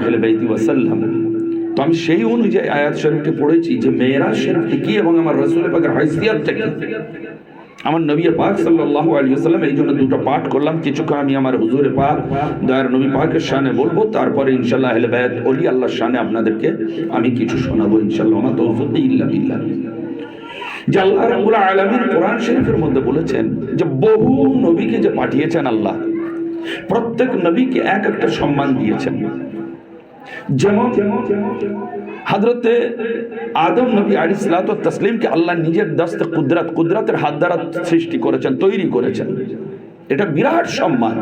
আলাইহি ওয়াসাল্লাম। তো আমি সেই অনুযায়ী আয়াত শরীফটি পড়েছি যে মেরাজ শরীফটি কি এবং আমার রাসূল পাকের হাইসিয়াতটা কি। আমার নবী পাক সাল্লাল্লাহু আলাইহি ওয়াসাল্লাম এই জন্য দুটো পাঠ করলাম। কিছুক্ষণ আমি আমার হুজুরে পাক দয়ার নবী পাকের শানে বলবো, তারপরে ইনশাআল্লাহ আহলে বায়াত ওলি আল্লাহর শানে আপনাদেরকে আমি কিছু শোনাবো ইনশাআল্লাহ। ওয়া তাওফীক ইল্লা বিল্লাহ। যে আল্লাহ রাব্বুল আলামিন কোরআন শরীফের মধ্যে বলেছেন যে বহু নবীকে যে পাঠিয়েছেন আল্লাহ, প্রত্যেক নবীকে এক একটা সম্মান দিয়েছেন। যেমন হযরতে আদম নবী আলাইহিস সালাতু ওয়াস তাসলিমকে আল্লাহ নিজের দস্তে কুদরতের হাত দ্বারা সৃষ্টি করেছেন, তৈরি করেছেন, এটা বিরাট সম্মান।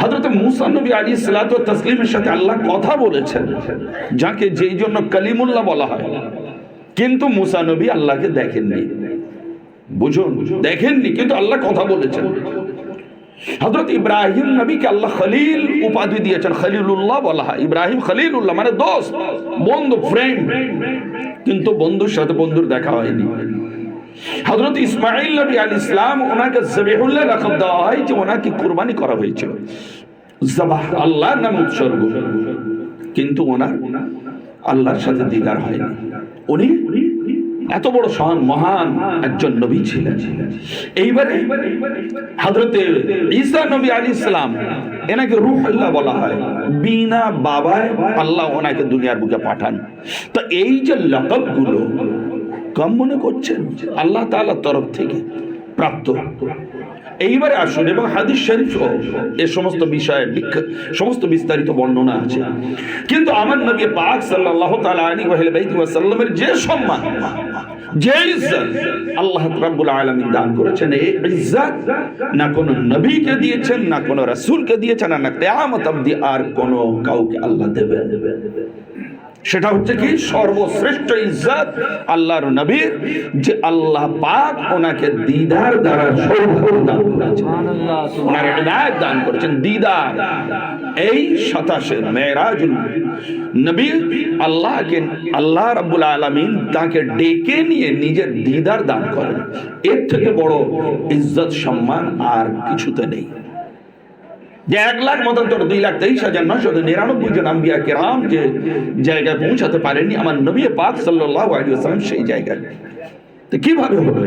হযরতে মূসা নবী আলাইহিস সালাতু ওয়াস তাসলিমের সাথে আল্লাহ কথা বলেছেন, যাকে যেই জন্য কালিমুল্লাহ বলা হয়। কিন্তু মূসা নবী আল্লাহকে দেখেননি, বুঝুন, দেখেননি, কিন্তু আল্লাহ কথা বলেছেন। হযরত ইব্রাহিম নবীকে আল্লাহ খলিল উপাধি দিয়েছেন, খলিলুল্লাহ বলা হয়। ইব্রাহিম খলিলুল্লাহ মানে দোস্ত, বন্ধু, ফ্রেন্ড, কিন্তু বন্ধুর সাথে বন্ধুর দেখা হয়নি। হযরত ইসমাঈল নবী আলাইহিস সালাম ওনাকে যাবিহুল্লাহ লাকাব দেওয়া হয়, যে ওনাকে কুরবানি করা হয়েছিল, যাবাহ আল্লাহর নামে উৎসর্গ, কিন্তু ওনার আল্লাহর সাথে দিদার হয়নি। উনি এত বড় মহান একজন নবী ছিলেন। এইবারে হযরতে ঈসা নবী আলাইহিস সালাম, এনাকে রূহুল্লাহ বলা হয়, বিনা বাবায় আল্লাহ ওনাকে দুনিয়ার বুকে পাঠান। তো এই যে লকবগুলো কম মনে করছেন, আল্লাহ তাআলার তরফ থেকে প্রাপ্ত। এইবারে আসুন, এবং হাদিস শরীফও এই সমস্ত বিষয়ে সমস্ত বিস্তারিত বর্ণনা আছে। কিন্তু আমার নবী পাক সাল্লাল্লাহু তাআলা আলাইহি ওয়াসাল্লামের যে সম্মান, যে ইজ্জত আল্লাহ রাব্বুল আলামিন দান করেছেন, এই ইজ্জত না কোন নবীকে দিয়েছেন, না কোন রাসূলকে দিয়েছেন, না কিয়ামত অবধি আর কোন কাউকে আল্লাহ দেবে। সেটা হচ্ছে কি সর্বশ্রেষ্ঠ ইজ্জত আল্লাহর নবীর, যে আল্লাহ পাক ওনাকে দিদার দ্বারা সৌভাগ্য দান করেছেন, ওনার হিদায়াত দান করেছেন, দিদার। এই 27 মেরাজুল নবী আল্লাহ রাব্বুল আলামিন তাকে ডেকে নিয়ে নিজের দিদার দান করেন। এর থেকে বড় ইজ্জত সম্মান আর কিছুতে নেই। যে 1,23,999 জন আম্বিয়া কিরাম যে জায়গায় পৌঁছাতে পারেননি, আমার নবী পাক সাল্লাল্লাহু আলাইহি ওয়াসাল্লাম সেই জায়গায়। তো কিভাবে হবে?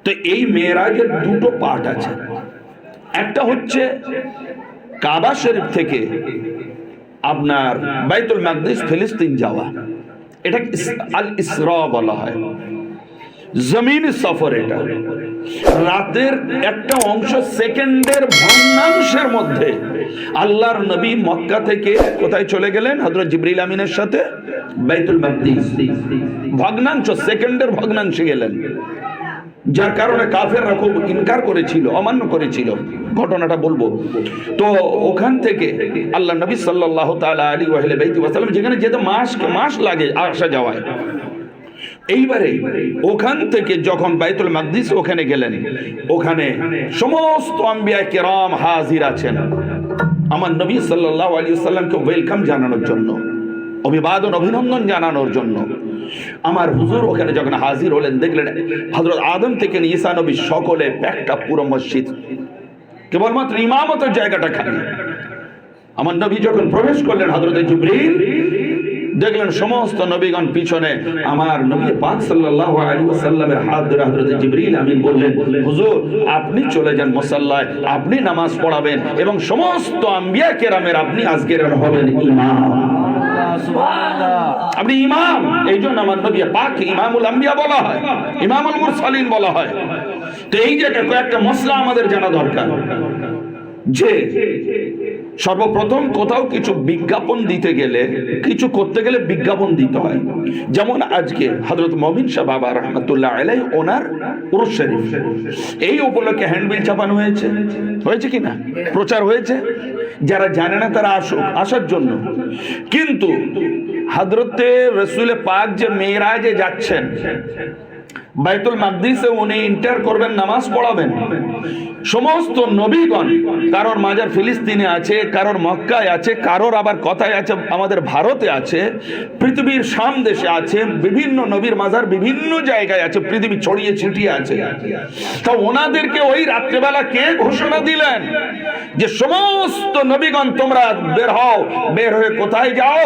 তো এই মেরাজের দুটো পার্ট আছে। একটা হচ্ছে কাবা শরীফ থেকে আপনার বাইতুল মাকদিস ফিলিস্তিন যাওয়া, এটা আল ইসরা বলা হয়, জমিন সফর। এটা রাতের একটা অংশ, সেকেন্ডের ভগ্নাংশের মধ্যে আল্লাহর নবী মক্কা থেকে কোথায় চলে গেলেন? হযরত জিবরিল আমিনের সাথে বাইতুল মাকদিস। ভগ্নাংশ, সেকেন্ডের ভগ্নাংশে গেলেন, যার কারণে কাফেররা খুব ইনকার করেছিল, অমান্য করেছিল। ঘটনাটা বলবো। তো ওখান থেকে আল্লাহ নবী সাল্লাল্লাহু তাআলা আলাইহি ওয়াসাল্লাম যেখানে যেতে মাস লাগে আসা যাওয়ায়, এইবারে ওখান থেকে যখন বাইতুল মাকদিস ওখানে গেলেন, ওখানে সমস্ত আম্বিয়া কিরাম হাজির আছেন আমার নবী সাল্লাল্লাহু আলাইহি ওয়াসাল্লামকে ওয়েলকাম জানানোর জন্য, অভিবাদন অভিনন্দন জানানোর জন্য। আমার হুজুর ওখানে যখন হাজির হলেন, দেখলেন হযরত আদম থেকে ঈসা নবী সকলে একটা পুরো মসজিদ, কেবলমাত্র ইমামতের জায়গাটা খালি। আমার নবী যখন প্রবেশ করলেন, হযরত জিবরিল দেখলেন সমস্ত নবীগণ পিছনে, আমার নবী পাক সাল্লাল্লাহু আলাইহি ওয়াসাল্লামের হাত ধরে হযরত জিবরিল আমিন বললেন, হুজুর আপনি চলে যান মুসাল্লায়, আপনি নামাজ পড়াবেন এবং সমস্ত আম্বিয়া কেরামের আপনি আজকের হবেন ইমাম। আপনি ইমাম। এই জন্য আমার নবী পাক ইমামুল আম্বিয়া বলা হয়, ইমামুল মুরসালিন বলা হয়। তো এই যে কয়েকটা মসলা আমাদের জানা দরকার, যে সর্বপ্রথম কোথাও কিছু বিজ্ঞাপন দিতে গেলে, কিছু করতে গেলে বিজ্ঞাপন দিতে হয়। যেমন আজকে হযরত মমিন শাহ বাবা রাহমাতুল্লাহ আলাইহি ওনার উরুস শরীফ, এই উপলক্ষে হ্যান্ডবিল ছাপানো হয়েছে, হয়েছে কিনা, প্রচার হয়েছে। যারা জানে না তারা আসার জন্য। কিন্তু হযরতে রাসূল পাক যে মেরাজে যাচ্ছেন, বাইতুল মাকদিসে উনি ইন্টার করবেন, নামাজ পড়াবেন। সমস্ত নবীগণ, কারোর মাজার ফিলিস্তিনে আছে, কারোর মক্কায় আছে, কারোর আবার কথায় আছে আমাদের ভারতে আছে, পৃথিবীর শাম দেশে আছে, বিভিন্ন নবীর মাজার বিভিন্ন জায়গায় আছে, পৃথিবী ছড়িয়ে ছিটিয়ে আছে। তা ওনাদেরকে ওই রাত্রেবেলা কে ঘোষণা দিলেন যে সমস্ত নবীগণ তোমরা বের হও, বের হয়ে কোথায় যাও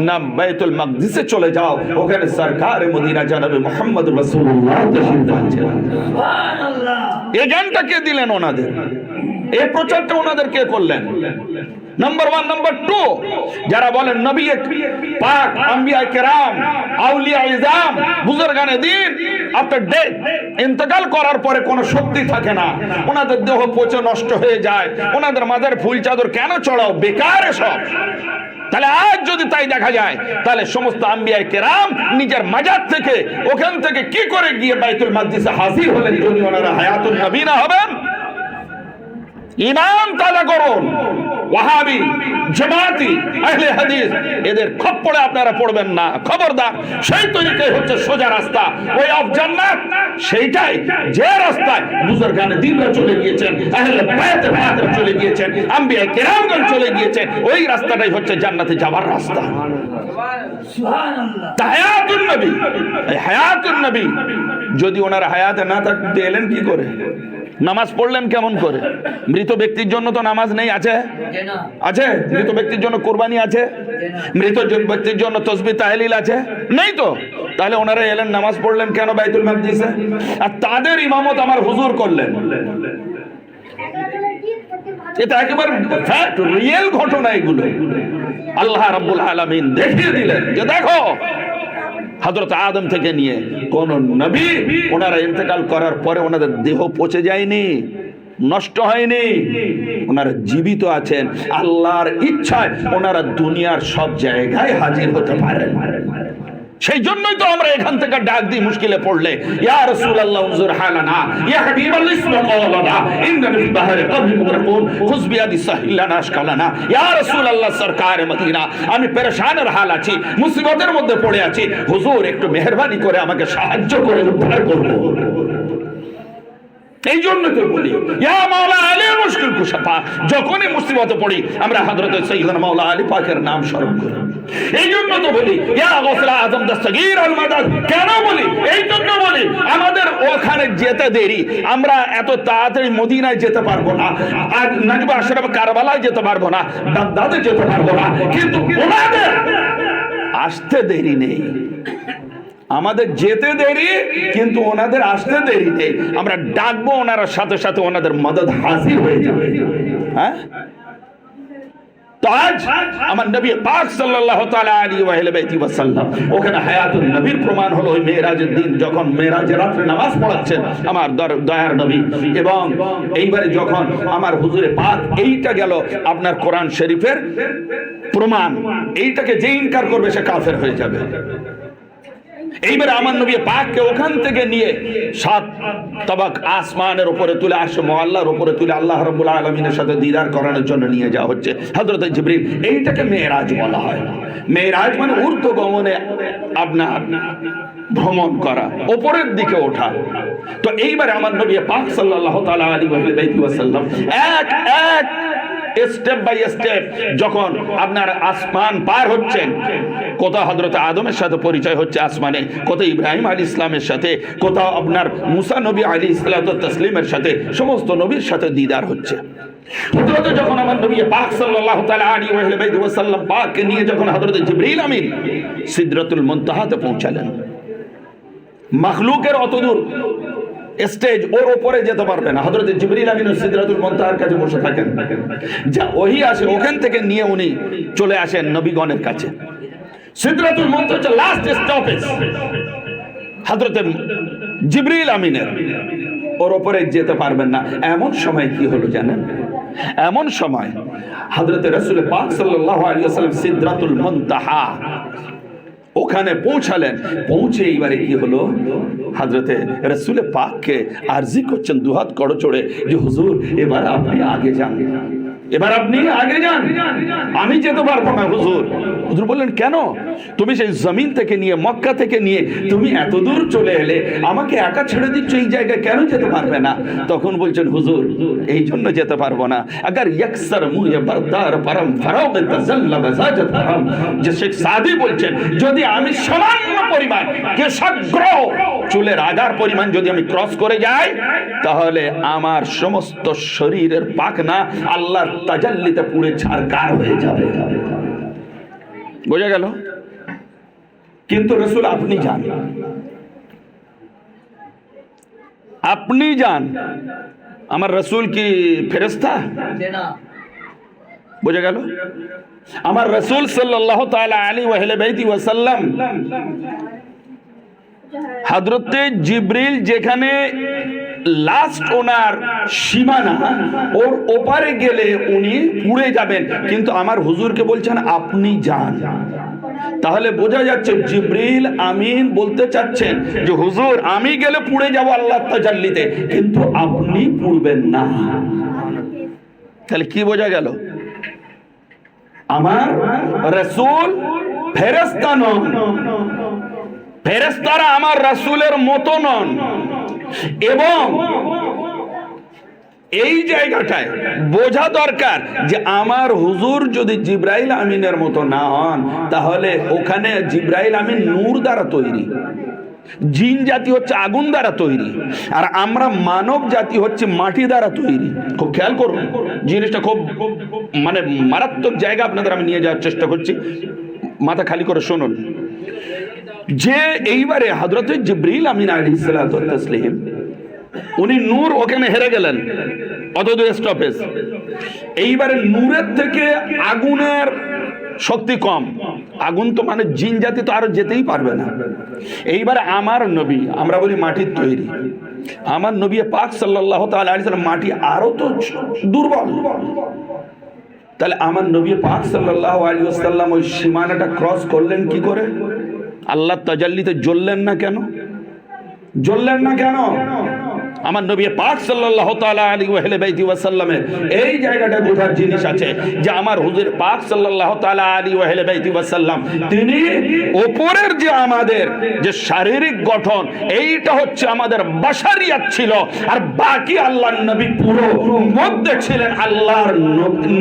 না বাইতুল মাকদিসে চলে যাও, ওখানে সরকারে মদিনা জনাবে মুহাম্মদ রাসূলুল্লাহ তাশরীফ আনছেন। সুবহানাল্লাহ। এই গানটা কে দিলেন ওনাদের? এই প্রচারটা ওনাদের কে করলেন? নাম্বার 1। নাম্বার 2, যারা বলেন নবী পাক, আম্বিয়া কেরাম, আউলিয়া ইজাম, বুজুর্গানে দ্বীন আফটার ডেথ, ইন্তেকাল করার পরে কোনো শক্তি থাকে না, ওনাদের দেহ পচে নষ্ট হয়ে যায়, ওনাদের মাথার ফুল চাদর কেন চড়াও? বেকার সব। তাহলে আজ যদি তাই দেখা যায়, তাহলে সমস্ত আম্বিয়া কেরাম নিজের মাজার থেকে ওখান থেকে কি করে গিয়ে বাইতুল মাকদিসে হাজির হলেন যদি ওনারা হায়াতুন নবী না হবেন? ইমান তাজা করুন। ওয়াহাবি, জামাতি, আহলে হাদিস এদের খপ্পরে আপনারা পড়বেন না, খবরদার। সেই তরিকাই হচ্ছে সোজা রাস্তা, ওই অফ জান্নাত। সেইটাই যে রাস্তায় বুজুর্গানে দ্বীনরা চলে গিয়েছেন, আহলে বায়াতরা চলে গিয়েছেন, আম্বিয়া কেরামগণ চলে গিয়েছেন, ওই রাস্তাটাই হচ্ছে জান্নাতে যাওয়ার রাস্তা। সুবহানাল্লাহ। হায়াতুন নবী, এই হায়াতুন নবী যদি ওনার হায়াতে না থাকতে এলেন কি করে? নামাজ পড়লেন কেমন করে? মৃত ব্যক্তির জন্য তো নামাজ নেই, আছে? আছে? মৃত ব্যক্তির জন্য কুরবানি আছে? মৃত ব্যক্তির জন্য তাসবিহ তাহলিল আছে? নেই তো। তাহলে ওনারা এলেন, নামাজ পড়লেন কেন বাইতুল মাকদিসে? আর তাদের ইমামত আমার হুজুর করলেন। এটা একেবারে ফ্যাক্ট, রিয়েল ঘটনা এগুলো। আল্লাহ রাব্বুল আলামিন দেখিয়ে দিলেন যে দেখো, হযরত আদম থেকে নিয়ে কোন নবী ওনারা ইন্তেকাল করার পরে ওনাদের দেহ পচে যায়নি, নষ্ট হয়নি, ওনারা জীবিত আছেন। আল্লাহর ইচ্ছায় ওনারা দুনিয়ার সব জায়গায় হাজির হতে পারেন। সেই জন্যই তো আমরা এখান থেকে ডাক দিই মুশকিলে পড়লে, ইয়া রাসূলুল্লাহ উনজুর হালানা, ইয়া হাবিবাল্লাহ ইসমা কওলানা, ইন্না ফি বাহরি কবরি মুগরাকুন, খুয বিয়াদি সাহিলানা আশকালানা। ইয়া রাসূলুল্লাহ সরকারে মদিনা, আমি পেরেশানের হাল আছি, মুসিবতের মধ্যে পড়ে আছি, হুজুর একটু মেহেরবানি করে আমাকে সাহায্য করে উদ্ধার করুন। এই জন্য তো বলি ইয়া মাওলা আলী মুশকিল কুশা, যখনই মুসিবতে পড়ি আমরা হযরত সাইয়্যিদনা মাওলা আলী পাকের নাম স্মরণ করি। এই জন্য তো বলি ইয়া গাউসুল আযম দস্তগীর আল মাদাদ। কেন বলি? এই জন্য বলি আমাদের ওখানে যেতে দেরি, আমরা এত তাড়াতাড়ি মদিনায় যেতে পারবো না, আর নাজবা আশরাফ কারবালায় যেতে পারবো না, বাগদাদে যেতে পারবো না, কিন্তু ওনাদের আসতে দেরি নেই। আমাদের যেতে দেরি, কিন্তু ওনাদের আসতে দেরি নেই। আমরা ডাকবো, ওনার সাথে সাথে ওনাদের মদদ হাজির হয়ে যাবে। হ্যাঁ, তো আজ আমার নবী পাক সাল্লাল্লাহু তাআলা আলাইহি ওয়া সাল্লাম ওখানে হায়াতুন নবীর প্রমাণ হলো ওই মেরাজের দিন, যখন মেরাজের রাতে নামাজ পড়াচ্ছেন আমার দয়ার নবী। এবং এইবারে যখন আমার হুজুরে পাক, এইটা গেল আপনার কোরআন শরীফের প্রমাণ, এইটাকে যে ইনকার করবে সে কাফের হয়ে যাবে। এইবারে আমার নবী পাককে ওখান থেকে নিয়ে 7 তাবাক আসমানের উপরে তুলে, আসে মহল্লার উপরে তুলে আল্লাহ রাব্বুল আলামিনের সাথে দিদার করানোর জন্য নিয়ে যাওয়া হচ্ছে হযরত জিবরিল। এইটাকে মেরাজ বলা হয়। মেরাজ মানে ঊর্ধ্বগমনে আপনার ভ্রমণ করা, উপরের দিকে ওঠা। তো এইবারে আমার নবী পাক সাল্লাল্লাহু তাআলা আলাইহি ওয়া সাল্লাম এক এক স্টেপ বাই স্টেপ যখন আপনার আসমান পার হচ্ছেন, কোথাও হযরত আদমের সাথে পরিচয় হচ্ছে আসমানে, কোথাও ইব্রাহিম আলাইহিস ইসলামের সাথে, কোথাও আপনার মুসা নবী আলাইহিস সালাতু তাসলিমের সাথে, সমস্ত নবীর সাথে দিদার হচ্ছে। হযরত যখন আমার নবী পাক সাল্লাল্লাহু তাআলা আলাইহি ওয়া সাল্লাম পাককে নিয়ে যখন হযরত জিবরিল আমিন সিদরাতুল মুনতাহাতে পৌঁছালেন, মাখলুকের অতদূর স্টেজ ওর উপরে যেতে পারবে না, হযরত জিবরিল আমিন সিদরাতুল মুনতাহার কাছে বসে থাকেন, যা ওহী আসে ওখান থেকে নিয়ে উনি চলে আসেন নবীগণের কাছে। সিদরাতুল মুনতাহা হচ্ছে লাস্ট স্টপেজ হযরত জিবরিল আমিনের, ওর উপরে যেতে পারবেন না। এমন সময় কি হলো জানেন? এমন সময় হযরত রাসূল পাক সাল্লাল্লাহু আলাইহি ওয়াসাল্লাম সিদরাতুল মুনতাহা ওখানে পৌঁছালেন। পৌঁছে এইবারে কি হলো, হযরতে রাসূল পাককে আরজি করছেন দুহাত করো চড়ে যে হুজুর এবার আপনি আগে যান। এবার আপনি আগে যান, আমি যেতে পারবো না হুজুর। হুজুর বললেন কেন? তুমি সেই জমিন থেকে নিয়ে, মক্কা থেকে নিয়ে তুমি এত দূর চলে এলে, আমাকে একা ছেড়ে দিচ্ছ এই জায়গায়, কেন যেতে পারবে না? তখন বলছেন হুজুর এই জন্য যেতে পারবো না, আগার ইয়াকসার মুয়ে বরদার পরম ফরগ তাজাল্লা বাজাজত হারাম, যে শেখ সাদি বলছেন যদি আমি সামান্য পরিমাণ কেশাগ্র চুলের আগার পরিমাণ যদি আমি ক্রস করে যাই, তাহলে আমার সমস্ত শরীরের পাখনা আল্লাহর তাজাল্লিতে পুড়ে ছারকার হয়ে যাবে। বোঝা গেল? কিন্তু রাসূল আপনি যান, আপনি যান। আমার রাসূল কি ফেরেশতা? বোঝা গেল? আমার রাসূল সাল্লাল্লাহু তাআলা আলাইহি ওয়াসাল্লাম হযরতে জিবরিল যেখানে লাস্ট ওনার সীমানা, ওর ওপারে গেলে উনি পুড়ে যাবেন, কিন্তু আমার হুজুরকে বলছেন আপনি যান। তাহলে বোঝা যাচ্ছে জিবরিল আমিন বলতে চাচ্ছেন যে হুজুর আমি গেলে পুড়ে যাব আল্লাহর তাজাল্লিতে, কিন্তু আপনি পুড়বেন না। তাহলে কি বোঝা গেল? আমার রাসূল ফেরেশতা নন, ফেরেশতারা আমার রাসূলের মতো নন। এবং এই জায়গাটায় বোঝা দরকার যে আমার হুজুর যদি জিবরাইল আমিনের মতো না হন, তাহলে ওখানে জিবরাইল আমিন নূর দ্বারা তৈরি, জিন জাতি হচ্ছে আগুন দ্বারা তৈরি, আর আমরা মানব জাতি হচ্ছে মাটি দ্বারা তৈরি। খুব খেয়াল করুন জিনিসটা, খুব মানে মারাত্মক জায়গা আপনাদের আমি নিয়ে যাওয়ার চেষ্টা করছি, মাথা খালি করে শুনুন। যে এইবারে হযরত জিবরিল আমিন আলাইহিস সালাতু ওয়াস তাসলিম উনি নূর, ওখানে হেরে গেলেন অত স্টপেজ। এইবারে নূরের থেকে আগুনের শক্তি কম, আগুন তো মানে জিন জাতি তো আরো যেতেই পারবে না। এইবারে আমার নবী, আমরা বলি মাটির তৈরি, আমার নবী পাক সাল্লাল্লাহু তাআলা আলাইহি সাল্লাম মাটি আরো তো দুর্বল। তাহলে আমার নবী পাক সাল্লাল্লাহু আলাইহি ওয়াসাল্লাম ওই সীমানাটা ক্রস করলেন কি করে? আল্লাহ তাজাল্লিতে জ্বললেন না কেন? জ্বললেন না কেন? আমার নবী পাক সাল্লাল্লাহু তাআলা আলাইহি ওয়াসাল্লামের এই জায়গাটা বোঝার জিনিস আছে যে আমার হুজুর পাক সাল্লাল্লাহু তাআলা আলাইহি ওয়াসাল্লাম তিনি উপরের যে আমাদের যে শারীরিক গঠন, এইটা হচ্ছে আমাদের বাশারিয়াত ছিল, আর বাকি আল্লাহর নবী পুরো মধ্যে ছিলেন আল্লাহর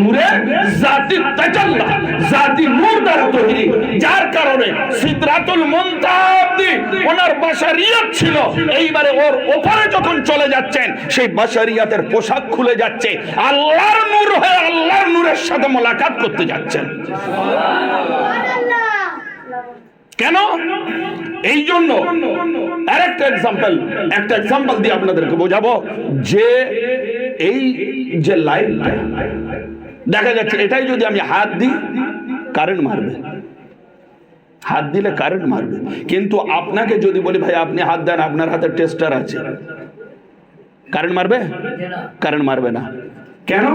নূরে জাতি তাজাল্লা, জাতি নূর দ্বারা তৈরি, যার কারণে সিদরাতুল মুনতাহা অবধি ওনার বাশারিয়াত ছিল। এইবারে ওর উপরে যখন চলে যাচ্ছেন, সেই বাশারিয়াতের পোশাক খুলে যাচ্ছে, আল্লাহর নূর হয়ে আল্লাহর নূরের সাথে মোলাকাত করতে যাচ্ছেন। কেন? এই জন্য আরেকটা এক্সাম্পল দিয়ে আপনাদেরকে বোঝাবো যে এই যে লাইট দেখা যাচ্ছে, এটাই যদি আমি হাত দিই কারেন্ট মারবে, হাত দিলে কারেন্ট মারবে। কিন্তু আপনাকে যদি বলি ভাই আপনি হাত দেন, আপনার হাতে টেস্টার আছে, কারেন্ট মারবে? কারেন্ট মারবে না। কেন?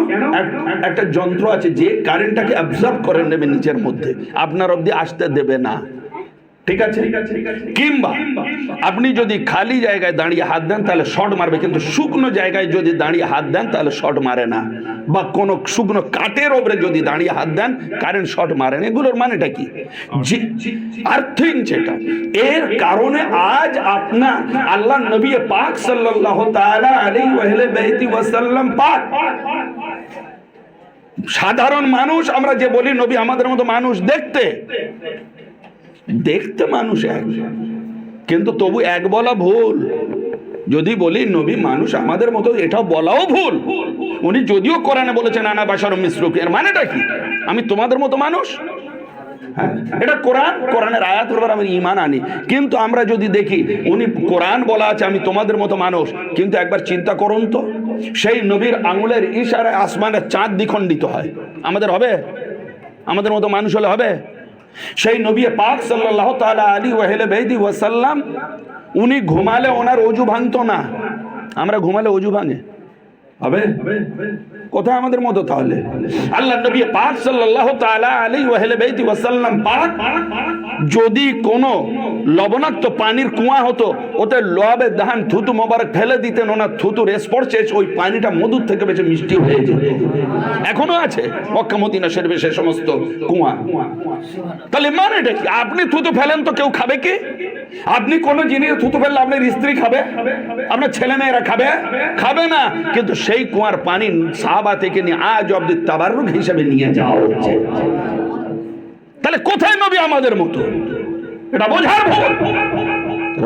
একটা যন্ত্র আছে যে কারেন্টটাকে অ্যাবজর্ব করে নেবে নিজের মধ্যে, আপনার অবধি আসতে দেবে না। ঠিক আছে? কিংবা আপনি যদি খালি জায়গায় দাঁড়িয়ে হাত দেন তাহলে শর্ট মারবে, কিন্তু শুকনো জায়গায় যদি দাঁড়িয়ে হাত দেন তাহলে শর্ট মারে না। বা কোন শুকনো কাঠের উপরে যদি দাঁড়িয়ে হাত দেন কারেন্ট শর্ট মারে না। এগুলোর মানেটা কি? আর্থিং যেটা, এর কারণে আজ আপনার আল্লাহ নবী পাক সাল্লাল্লাহু তাআলা আলাইহি ওয়াসাল্লাম পাক, সাধারণ মানুষ আমরা যে বলি নবী আমাদের মতো মানুষ, দেখতে মানুষ এক, কিন্তু তবু এক বলা ভুল। যদি বলি নবী মানুষ আমাদের মতো, এটাও বলাও ভুল। উনি যদিও কোরআনে বলেছেন আনা বাশারুম মিসলুকুম, এর মানেটা কি? আমি তোমাদের মতো মানুষ। হ্যাঁ, এটা কোরআনের আয়াতের উপর আমি ঈমান আনি, কিন্তু আমরা যদি দেখি উনি কোরআন বলা আছে আমি তোমাদের মতো মানুষ, কিন্তু একবার চিন্তা করুন তো, সেই নবীর আঙুলের ইশারায় আসমানের চাঁদ দ্বিখণ্ডিত হয়, আমাদের হবে? আমাদের মতো মানুষ হলে হবে? সেই নবী পাক সাল্লাল্লাহু তাআলা আলাইহি ওয়াসাল্লাম উনি ঘুমালে ওনার ওযু ভাঙতো না, আমরা ঘুমালে ওযু ভাঙে, হবে? কোথায় আমাদের মতো? তাহলে আল্লাহ নবী পাক সাল্লাল্লাহু তাআলা আলাইহি ওয়াসাল্লাম পাক যদি কোনো লবণাক্ত পানির কুয়া হতো, ওতে লোয়াবে ধান থুতু মোবারক ফেলে দিতেন, ওনার থুতুর স্পর্শে ওই পানিটা মধুর থেকে বেশি মিষ্টি হয়ে যেত। এখনো আছে মক্কা মদিনা শরীফে সে সমস্ত কুয়া। তাহলে মানে এটা কি? আপনি থুতু ফেলেন তো কেউ খাবে কি? আপনি কোন জিনিস থুতু ফেললে আপনার স্ত্রী খাবে, আপনার ছেলে মেয়েরা খাবে? খাবে না। কিন্তু সেই কুয়ার পানি সাহাবা থেকে নিয়ে আজ অব্দি তাবাররুক হিসেবে নিয়ে যাওয়া হচ্ছে। তাহলে কোথায় নবী আমাদের মতো? এটা বোঝার ভুল।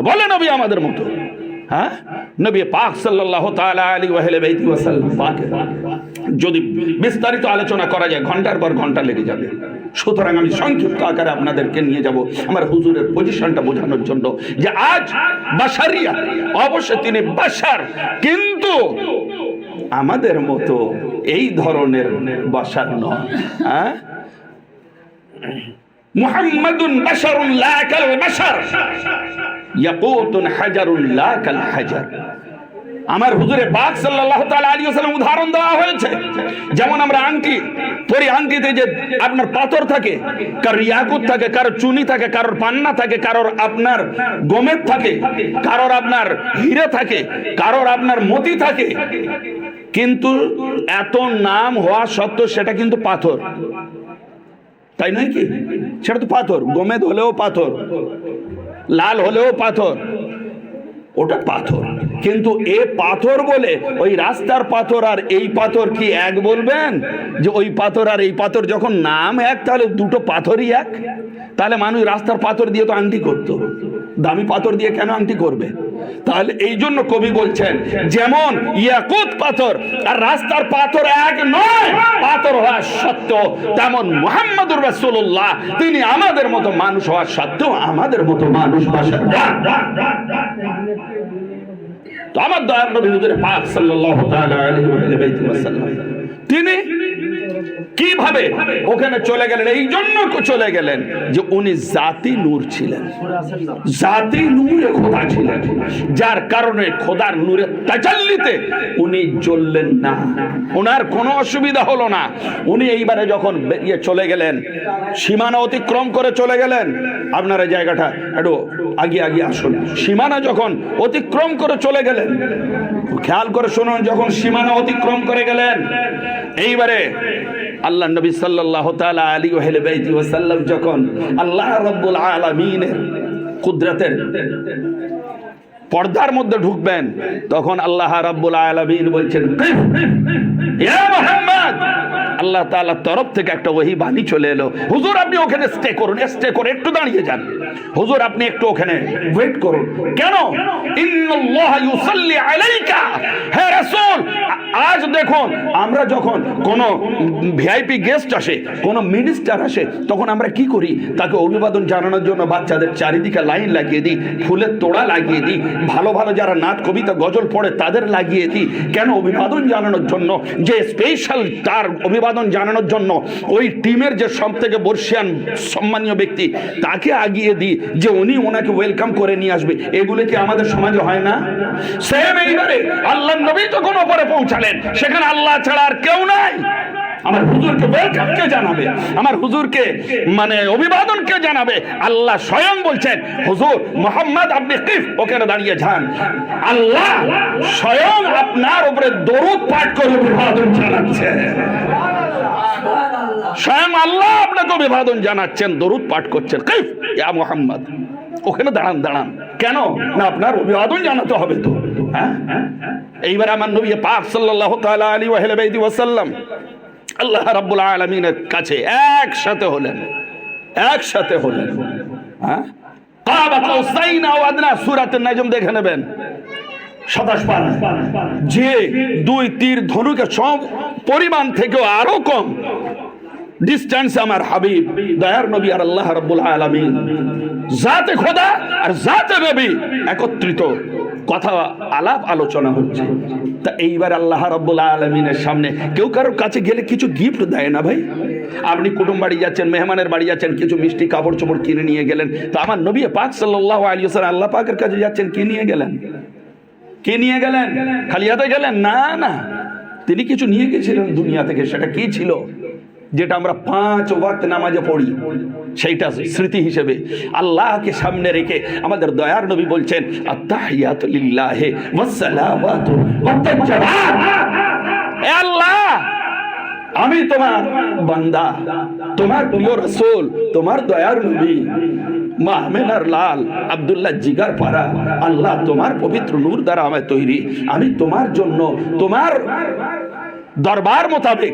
বলে নবী আমাদের মতো? হ্যাঁ, নবী পাক সাল্লাল্লাহু তাআলা আলাইহি ওয়া সাল্লাম পাকের যদি বিস্তারিত আলোচনা করা যায় ঘন্টার পর ঘন্টা লেগে যাবে। সুতরাং আমি সংক্ষিপ্ত আকারে আপনাদেরকে নিয়ে যাব আমার হুজুরের পজিশনটা বোঝানোর জন্য, যে আজ বাশারিয়া, অবশ্যই তিনি বাশার, কিন্তু আমাদের মতো এই ধরনের বাশার নয়। হ্যাঁ, মুহাম্মাদুন বাশারুন লা কাল বাশার, ইয়াকুতুন হাজারুন লা কাল হাজার। আমার হুজুরে পাক সাল্লাল্লাহু তাআলা আলাইহি ওয়াসাল্লাম উদাহরণ দেওয়া হয়েছে। যেমন আমরা আংটি পরি, আংটিতে যে আপনার পাথর থাকে, কারোর ইয়াকুত থাকে, কারোর চুনি থাকে, কারোর পান্না থাকে, কারোর আপনার গোমেদ থাকে, কারোর আপনার হীরে থাকে, কারোর আপনার মতি থাকে, কিন্তু এত নাম হওয়া সত্ত্বেও সেটা কিন্তু পাথর, তাই নয় কি? সেটা তো পাথর। গোমেদ হলেও পাথর, লাল হলেও পাথর, ওটা পাথর। কিন্তু এ পাথর বলে ওই রাস্তার পাথর আর এই পাথর কি এক বলবেন? যে ওই পাথর আর এই পাথর যখন নাম এক, তাহলে দুটো পাথরই এক। তাহলে মানুষ রাস্তার পাথর দিয়ে তো আংটি করতো, দামি পাথর দিয়ে কেন আংটি করবে? তাহলে এই জন্য কবি বলছেন, যেমন ইয়াকুত পাথর আর রাস্তার পাথর এক নয়, পাথর হওয়া সত্ত্বেও তেমন মুহাম্মদুর রাসূলুল্লাহ তিনি আমাদের মতো মানুষ হওয়া সত্ত্বেও আমাদের মতো মানুষ বাসেন। তো আমার দয়ার নবী হুজুর পাক সাল্লাল্লাহু তাআলা আলাইহি ওয়া সাল্লাম তিনি কিভাবে ওখানে চলে গেলেন? এই জন্য চলে গেলেন যে উনি জাতি নূর ছিলেন, জাতি নূরে খোদা ছিলেন, যার কারণে খোদার নূরে তাজাল্লিতে উনি জ্বললেন না, ওনার কোনো অসুবিধা হলো না। উনি এইবারে যখন বেরিয়ে চলে গেলেন, সীমানা অতিক্রম করে চলে গেলেন, আপনারা জায়গাটা একটু আগে আসুন। সীমানা যখন অতিক্রম করে চলে গেলেন, খেয়াল করে শুনুন, যখন সীমানা অতিক্রম করে গেলেন, এইবারে আল্লাহ নবী সাল্লাল্লাহু তাআলা আলাইহি ওয়া সাল্লাম যখন আল্লাহ রাব্বুল আলামিনের কুদরতের পর্দার মধ্যে ঢুকবেন, তখন আল্লাহ রাব্বুল আলামিন বলছেন, ইয়া মুহাম্মদ, আল্লাহ তাআলার তরফ থেকে একটা ওহী বাণী চলে এলো, হুজুর আপনি ওখানে স্টে করুন, একটু দাঁড়িয়ে যান, হুজুর আপনি একটু ওখানে ওয়েট করুন। কেন? ইন্নাল্লাহা ইউসাল্লি আলাইকা, হে রাসূল। আজ দেখুন, আমরা যখন কোনো ভিআইপি গেস্ট আসে, কোনো মিনিস্টার আসে, তখন আমরা কি করি? তাকে অভিবাদন জানানোর জন্য বাচ্চাদের চারিদিকে লাইন লাগিয়ে দিই, ফুলের তোড়া লাগিয়ে দিই, ভালো ভালো যারা নাচ কবিতা গজল পড়ে তাদের লাগিয়ে দিই। কেন? অভিবাদন জানানোর জন্য, যে স্পেশাল তার অভিবাদন জানানোর জন্য ওই টিমের যে সব থেকে বর্ষিয়ান সম্মানীয় ব্যক্তি, তাকে আগিয়ে দিই যে উনি ওনাকে ওয়েলকাম করে নিয়ে আসবে। এগুলো কি আমাদের সমাজে হয় না? সেম এইবারে আল্লাহ নবী যখন ওপরে পৌঁছালেন, সেখানে আল্লাহ ছাড়া আর কেউ নাই। আমার হুজুরকে ওয়েলকাম কে জানাবে? আমার হুজুরকে মানে অভিবাদন কে জানাবে? আল্লাহ স্বয়ং বলছেন, হুজুর মুহাম্মদ আপনি কিফ ওখানে দাঁড়িয়ে যান। আল্লাহ স্বয়ং আপনার উপরে দরুদ পাঠ করে অভিবাদন জানাচ্ছেন। স্বয়ং আল্লাহ আপনাকে অভিবাদন জানাচ্ছেন, দরুদ পাঠ করছেন, কিফ ইয়া মুহাম্মদ, ওখানে দাঁড়ান। কেন না? আপনার অভিবাদন জানাতে হবে তো। হ্যাঁ, এইবার আমার নবী পাক সাল্লাল্লাহু তাআলা আলাইহি ওয়া সাল্লাম আল্লাহ রাব্বুল আলামিনের কাছে একসাথে হলেন। হ্যাঁ, কাবা কাউসাইন আও আদনা, সূরাত আন-নাজম দেখে নেবেন, 27 পারা, যে দুই তীর ধনুকে সব পরিমাণ থেকেও আরো কম ডিস্টেন্স আমার হাবিব দয়ার নবী আর আল্লাহ রাব্বুল আলামিন, জাতে খোদা আর জাতে নবী একত্রিত কথা আলাপ আলোচনা হচ্ছে। তা এইবার আল্লাহ রাব্বুল আলামিনের সামনে কেউ কারোর কাছে গেলে কিছু গিফট দেয় না ভাই। আপনি কুটুম বাড়ি যাচ্ছেন, মেহমানের বাড়ি যাচ্ছেন, কিছু মিষ্টি কাপড় চোপড় কিনে নিয়ে গেলেন। তো আমার নবী পাক সাল্লাল্লাহু আলাইহি ওয়াসাল্লাম আল্লাহ পাকের কাছে যাচ্ছেন, কি নিয়ে গেলেন? খালি হাতে গেলেন? না, তিনি কিছু নিয়ে গেছিলেন দুনিয়া থেকে। সেটা কি ছিল? যেটা আমরা 5 ওয়াক্ত নামাজে পড়ি, সেইটা স্মৃতি হিসেবে আল্লাহকে সামনে রেখে আমাদের দয়ার নবী বলছেন আত্তাহিয়াতু লিল্লাহি ওয়াসসালাওয়াতু ওয়াত-তাইয়্যিবাত। হে আল্লাহ, আমি তোমার বান্দা, তোমার প্রিয় রাসূল, তোমার দয়ার নবী মা আমেনার লাল আব্দুল্লাহ জিগার পারা, আল্লাহ তোমার পবিত্র নূর দ্বারা আমায় তৈরি, আমি তোমার জন্য তোমার দরবার মোতাবেক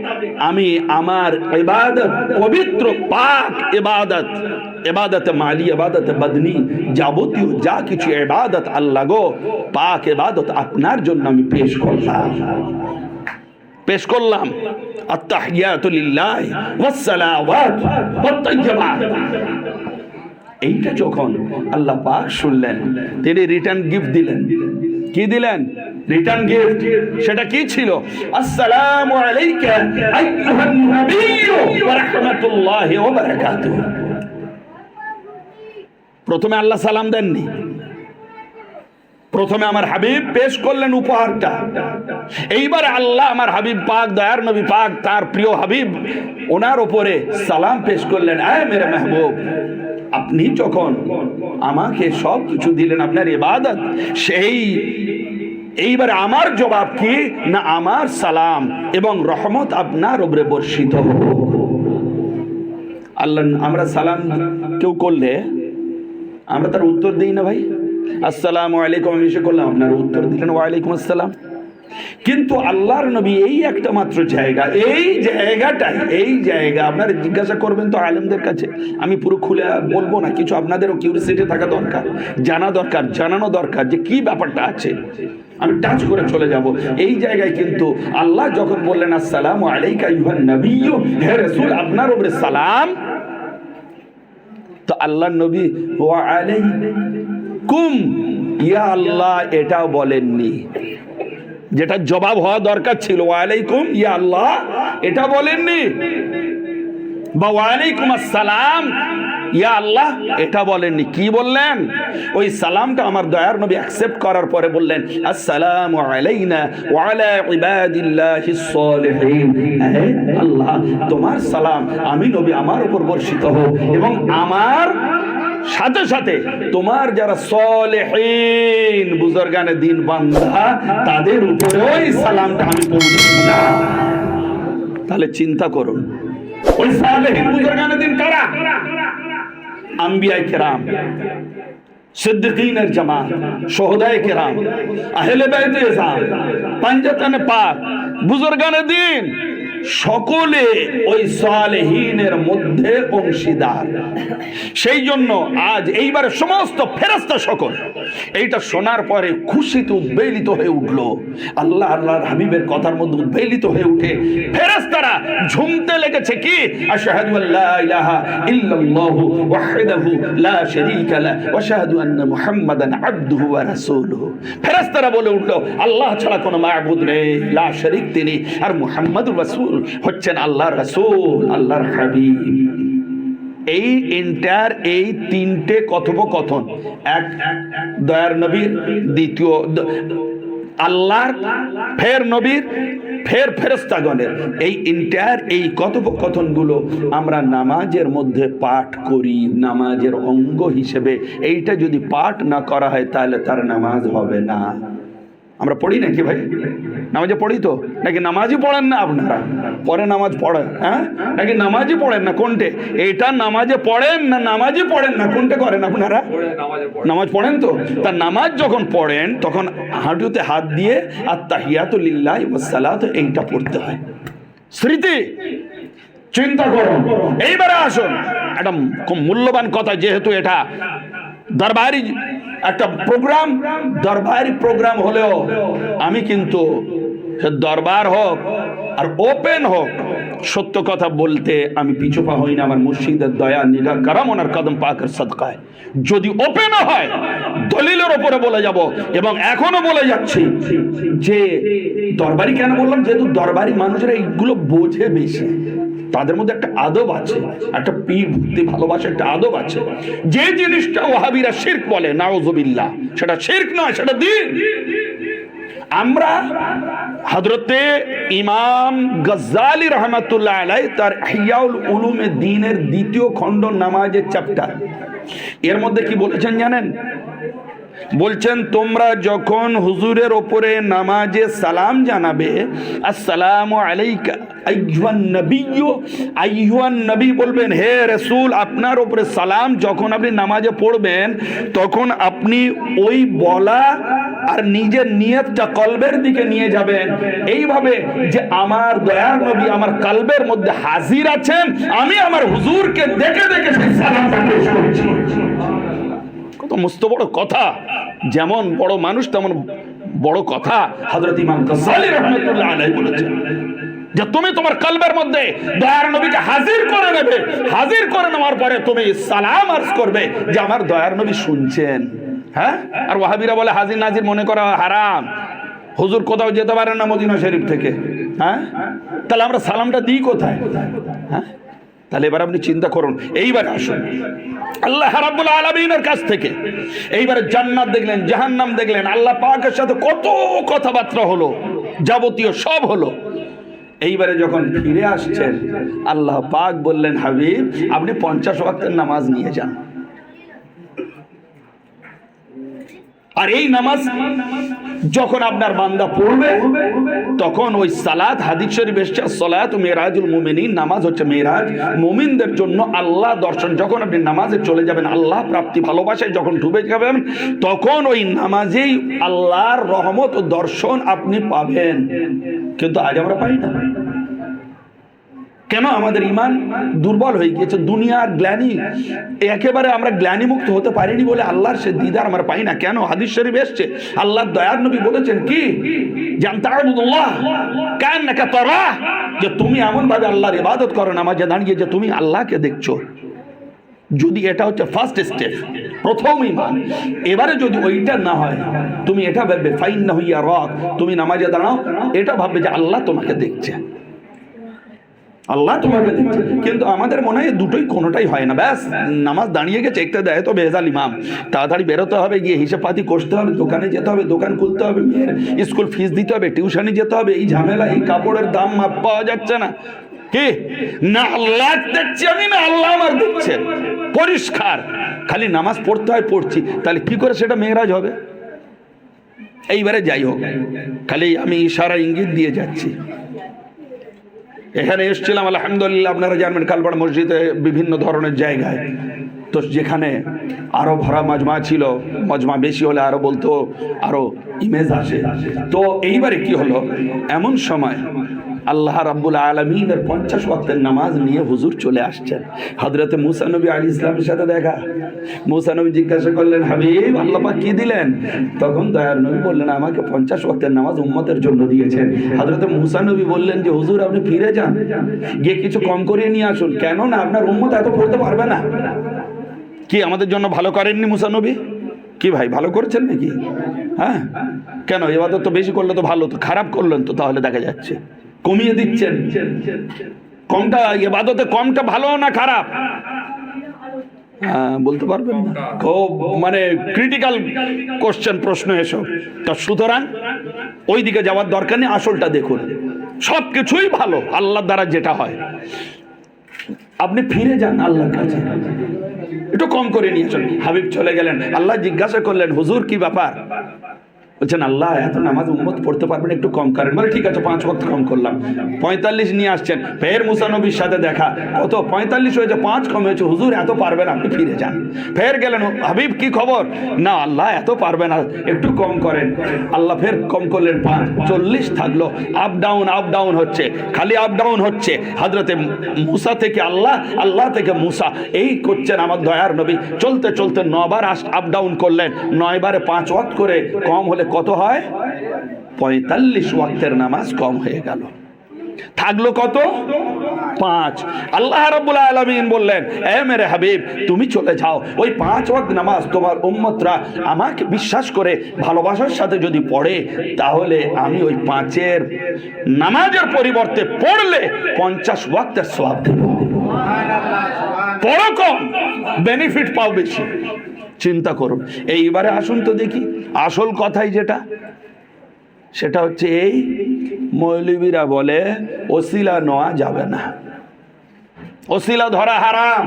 আমি আমার ইবাদত, পবিত্র পাক ইবাদত, ইবাদত মালি, ইবাদত বদনি, যাবতীয় যা কিছু ইবাদত আল্লাহ গো পাক ইবাদত আপনার জন্য আমি পেশ করলাম আত্তাহিয়াতু লিল্লাহি ওয়াসসালাওয়াত ওয়াত-তাইয়্যিবাত। এইটা যখন আল্লাহ পাক শুনলেন, তিনি রিটার্ন গিফট দিলেন। কি দিলেন? Return gift. সেটা কি ছিল? আসসালামু আলাইকা আইয়ুহান নাবিয়্যু ওয়া রাহমাতুল্লাহি ওয়া বারাকাতুহু। প্রথমে আল্লাহ সালাম দেননি, প্রথমে আমার হাবিব পেশ করলেন উপহারটা। এইবার আল্লাহ আমার হাবিব পাক, দয়ার নবী পাক, তার প্রিয় হাবিব, ওনার উপরে সালাম পেশ করলেন। আয় মেরে মেহবুব, আপনি যখন আমাকে সব কিছু দিলেন, আপনার ইবাদত, সেই এইবার আমার জবাব কি না, আমার সালাম এবং রহমত আপনার উপরে বর্ষিত হোক। আল্লাহ, আমরা সালাম কেউ করলে আমরা তার উত্তর দিই না ভাই? আসসালামু আলাইকুম আমি এসে করলাম, আপনার উত্তর দিলেন ওয়ালাইকুম আসসালাম। কিন্তু আল্লাহর নবী এই একটা মাত্র জায়গা, এই জায়গা আপনারা জিজ্ঞাসা করবেন তো আলেমদের কাছে, আমি পুরো খুলে বলবো না, কিছু আপনাদেরও কিউরিসিটি থাকা দরকার, জানা দরকার, জানানো দরকার যে কি ব্যাপারটা আছে। আমি টাচ করে চলে যাব এই জায়গায়। কিন্তু আল্লাহ যখন বললেন আসসালামু আলাইকা আইয়ুহান নাবিয়্যু, হে রাসূল আপনার উপরে সালাম, তো আল্লাহর নবী ওয়া আলাইকুম ইয়া আল্লাহ এটাও বলেননি, যেটা জবাব হওয়া দরকার ছিল। ওয়া আলাইকুম ইয়া আল্লাহ এটা বলেননি, বা ওয়া আলাইকুম আসসালাম ইয়া আল্লাহ এটা বলেননি। কি বললেন? ওই সালামটা আমার দয়ার নবী অ্যাকসেপ্ট করার পরে বললেন আসসালামু আলাইনা ওয়া আলা ইবাদিল্লাহিস সালিহিন। আল্লাহ তোমার সালাম আমি নবী আমার উপর বর্ষিত হোক এবং আমার সাথে সাথে তোমার যারা সালেহীন বুজুর্গানে দিন বান্দা তাদের উপরে ওই সালামটা আমি পৌঁছালাম। তাহলে চিন্তা করুন, ওই সালেহীন বুজুর্গানে দিন কারা? আম্বিয়ায়ে কেরাম, সিদ্দিকীনের জামাত, শুহাদায়ে কেরাম, আহলে বাইতে ইসলাম, পাঞ্জাতনে পাক, বুজুর্গানে দিন, সকলে ওই সালেহীনের মধ্যে অংশীদার। সেই জন্য আজ এইবারে সমস্ত ফেরেশতা সকল এইটা শোনার পরে খুশিতে উদ্বেলিত হয়ে উঠল। আল্লাহ আল্লাহর হাবিবের কথার মধ্যে উদ্বেলিত হয়ে উঠে ফেরেশতারা ঝুমতে লেগেছে। কি? আশহাদু আল্লা ইলাহা ইল্লাল্লাহু ওয়াহদাহু লা শারীকা লাহু ওয়া আশহাদু আন্না মুহাম্মাদান আবদুহু ওয়া রাসূলুহু। ফেরেশতারা বলে উঠল আল্লাহ ছাড়া কোনো মাবুদ নেই, লা শারীক তিনি, আর মুহাম্মাদুর রাসূল হচ্ছেন আল্লাহর রাসূল, আল্লাহর হাবিব। এই এন্টার এই তিনটে কথোপকথন, এক দয়ার নবীর, দ্বিতীয় আল্লাহর, ফের নবীর, ফের ফেরেশতাগণের, এই এন্টার এই কথোপকথনগুলো আমরা নামাজের মধ্যে পাঠ করি নামাজের অঙ্গ হিসেবে। এইটা যদি পাঠ না করা হয় তাহলে তার নামাজ হবে না। আমরা পড়ি নাকি ভাই? নামাজে পড়ি তো নাকি? নামাজই পড়েন না আপনারা? পরে নামাজ পড়েন, হ্যাঁ নাকি নামাজই পড়েন না? কোনটে? এটা নামাজে পড়েন না নামাজই পড়েন না? কোনটে করেন আপনারা? নামাজ পড়েন তো। তা নামাজ যখন পড়েন তখন হাঁটুতে হাত দিয়ে আত্তাহিয়াতু লিল্লাহি ওয়াসসালাতু এইটা পড়তে হয়। স্মৃতি চিন্তা করুন। এইবারে আসুন একটা খুব মূল্যবান কথা, যেহেতু এটা দরবারি একটা প্রোগ্রাম, দরবারি প্রোগ্রাম হলেও আমি কিন্তু দরবার হোক আর ওপেন হোক, সত্য কথা বলতে আমি পিছুপা হই না। আমার মুর্শিদের দয়া নিগাহ করম ওনার কদম পাকের সদকায় যদি ওপেনও হয় দলিলের ওপরে বলে যাব, এবং এখনো বলে যাচ্ছি যে দরবারি কেন বললাম, যেহেতু দরবারি মানুষরা এইগুলো বোঝে বেশি, তাদের মধ্যে একটা আদব আছে, একটা পীর ভক্তি ভালোবাসা একটা আদব আছে। যে জিনিসটা ওয়াহাবিরা শিরক বলে, নাউযুবিল্লাহ, সেটা শিরক নয়, সেটা দ্বীন। আমরা হযরতে ইমাম গজ্জালি রহমাতুল্লাহ আলাইহি তার ইহইয়াউল উলুমে দ্বীনের দ্বিতীয় খণ্ড নামাজের চ্যাপ্টার, এর মধ্যে কি বলেছেন জানেন? বলছেন তোমরা যখন হুজুরের ওপরে নামাজে সালাম জানাবে, আসসালামু আলাইকা আইয়ুহান নবিয়্যু, আইয়ুহান নবী বলবেন হে রাসূল আপনার ওপরে সালাম, যখন আপনি নামাজে পড়বেন তখন আপনি ওই বলা আর নিজের নিয়তটা কলবের দিকে নিয়ে যাবেন এইভাবে যে আমার দয়ার নবী আমার কলবের মধ্যে হাজির আছেন, আমি আমার হুজুরকে দেখে দেখে সেই সালামটা পেশ করছি। কত মস্ত বড় কথা, যেমন বড় মানুষ তেমন বড় কথা হযরত ইমাম গজ্জালি রাহমাতুল্লাহ আলাইহি বলেছেন যে তুমি তোমার কলবের মধ্যে দয়ার নবীকে হাজির করে নেবে, হাজির করে নেওয়ার পরে তুমি সালাম আরজ করবে যে আমার দয়ার নবী শুনছেন। হ্যাঁ, আর ওয়াহাবিরা বলে হাজির নাজির মনে করা হারাম, হুজুর কোথাও যেতে পারেন না মদিনা শরীফ থেকে। হ্যাঁ, তাহলে আমরা সালামটা দিই কোথায়? হ্যাঁ, তাহলে এবার আপনি চিন্তা করুন। এইবারে আসুন আল্লাহ রাব্বুল আলামিনের কাছ থেকে, এইবারে জান্নাত দেখলেন, জাহান্নাম দেখলেন, আল্লাহ পাকের সাথে কত কথাবার্তা হলো, যাবতীয় সব হলো। এইবারে যখন ফিরে আসছেন আল্লাহ পাক বললেন হাবিব আপনি 50 ওয়াক্তের নামাজ নিয়ে যান। আর এই নামাজ যখন আপনার বান্দা পড়বে তখন ওই সালাত, হাদিস শরীফ এসেছে সালাত মেরাজুল মুমিনিন, নামাজ হচ্ছে মেরাজ, মুমিনদের জন্য আল্লাহ দর্শন। যখন আপনি নামাজে চলে যাবেন, আল্লাহ প্রাপ্তি ভালোবাসায় যখন ডুবে যাবেন, তখন ওই নামাজেই আল্লাহর রহমত ও দর্শন আপনি পাবেন। কিন্তু আজ আমরা পাই না। কেন? আমাদের ঈমান দুর্বল হয়ে গিয়েছে, দুনিয়ার গ্লানি, একেবারে আমরা গ্লানি মুক্ত হতে পারিনি বলে আল্লাহর সে দিদার আমরা পাই না। কেন? হাদিস শরীফ এসেছে, আল্লাহর দয়ার নবী বলেছেন কি, জানতাবুদুল্লাহ কান্নাকা তারাহ, যে তুমি এমন ভাবে আল্লাহর ইবাদত করো নামাজে দাঁড়িয়ে যে তুমি আল্লাহকে দেখছো। যদি এটা হচ্ছে ফার্স্ট স্টেপ, প্রথম ঈমান, এবারে যদি ওইটা না হয় তুমি এটা ভাববে ফাইন্নাহু ইয়ারাক, তুমি নামাজে দাঁড়াও এটা ভাববে যে আল্লাহ তোমাকে দেখছে, আল্লাহ তোমাকে দেখছে। কিন্তু আমাদের মনে হয় দুটোই কোনোটাই হয় না। ব্যাস নামাজ দাঁড়িয়ে গেছে, একটা দেয় তো বেজাল ইমাম, তাড়াতাড়ি বেরোতে হবে, গিয়ে হিসাব পাতি করতে হবে, দোকানে যেতে হবে, দোকান খুলতে হবে, মেয়ের স্কুল ফিস দিতে হবে, টিউশনে যেতে হবে, এই ঝামেলা, এই কাপড়ের দাম মাপ পাওয়া যাচ্ছে না। কি না আল্লাহ দেখছি আমি, না আল্লাহ আমার দেখছে, পরিষ্কার। খালি নামাজ পড়তে হয়, পড়ছি, তাহলে কি করে সেটা মেরাজ হবে? এইবারে যাই হোক, খালি আমি ইশারা ইঙ্গিত দিয়ে যাচ্ছি। এখানে এসেছিলাম আলহামদুলিল্লাহ, আপনারা জানবেন কালপাড়া মসজিদে বিভিন্ন ধরনের জায়গায়, তো যেখানে আরো ভরা মাজমা ছিল, মাজমা বেশি হলে আরো বলতো আরো ইমেজ আসে। তো এইবারে কি হলো, এমন সময় আল্লাহ রাব্বুল আলামিনের 50 ওয়াক্তের নামাজ নিয়ে হুজুর চলে আসছেন। হযরতে মুসা নবী আলাইহিস সালামের সাথে দেখা। মুসা নবী জিজ্ঞাসা করলেন হাবিব আল্লাহ পাক কি দিলেন? তখন দয়ার নবী বললেন আমাকে 50 ওয়াক্তের নামাজ উম্মতের জন্য দিয়েছেন। হযরতে মুসা নবী বললেন যে হুজুর আপনি ফিরে যান, গিয়ে কিছু কম করিয়ে নিয়ে আসুন। কেন না আপনার উম্মত এত পড়তে পারবে না। কি আমাদের জন্য ভালো করেননি মুসা নবী? কি ভাই ভালো করেছেন নাকি? হ্যাঁ, কেন ইবাদত তো বেশি করলে তো ভালো, তো খারাপ করলেন তো, তাহলে দেখা যাচ্ছে কমিয়ে দিচ্ছেন। কমটা ইবাদতে কমটা ভালো না খারাপ? বলতে পারবেন না, খুব মানে ক্রিটিক্যাল কোশ্চেন, প্রশ্ন এসব। তা সুতরাং ওই দিকে যাওয়ার দরকার নেই, আসলটা দেখুন। সব কিছুই ভালো আল্লাহর দ্বারা যেটা হয়। আপনি ফিরে যান আল্লাহর কাছে, একটু কম করে নিয়ে আসুন। হাবিব চলে গেলেন, আল্লাহ জিজ্ঞাসা করলেন হুজুর কি ব্যাপার? বলছেন আল্লাহ এত নামাজ উম্মত পড়তে পারবেন, একটু কম করেন। বলে ঠিক আছে 5 ওয়াক্ত কম করলাম। 45 নিয়ে আসছেন, ফের মুসা নবীর সাথে দেখা, কত 45 হয়েছে, 5 কম হয়েছে। হুজুর এত পারবেন, আপনি ফিরে যান। ফের গেলেন, হাবিব কি খবর? না আল্লাহ এত পারবে না, একটু কম করেন। আল্লাহ ফের কম করলেন 5, 40 থাকলো। আপ ডাউন হচ্ছে, খালি আপ ডাউন হচ্ছে। হযরতে মুসা থেকে আল্লাহ, আল্লাহ থেকে মুসা, এই করছেন আমার দয়ার নবী। চলতে চলতে 9 বার আপ ডাউন করলেন। 9 বারে 5 ওয়াক্ত করে কম হলে কত হয়? 45 ওয়াক্তের নামাজ কম হয়ে গেল। থাকলো কত? 5। আল্লাহ রাব্বুল আলামিন বললেন এ মেরে হাবিব তুমি চলে যাও, ওই 5 ওয়াক্ত নামাজ তোমার উম্মতরা আমাকে বিশ্বাস করে ভালোবাসার সাথে যদি পড়ে, তাহলে আমি ওই 5-এর নামাজের পরিবর্তে পড়লে 50 ওয়াক্তের সওয়াব দেব। পড়ো কম, বেনিফিট পাও বেশি। চিন্তা করুন। এইবারে আসুন তো দেখি আসল কথাই যেটা, সেটা হচ্ছে এই মৌলবীরা বলে ওসিলা নেওয়া যাবে না, ওসিলা ধরা হারাম।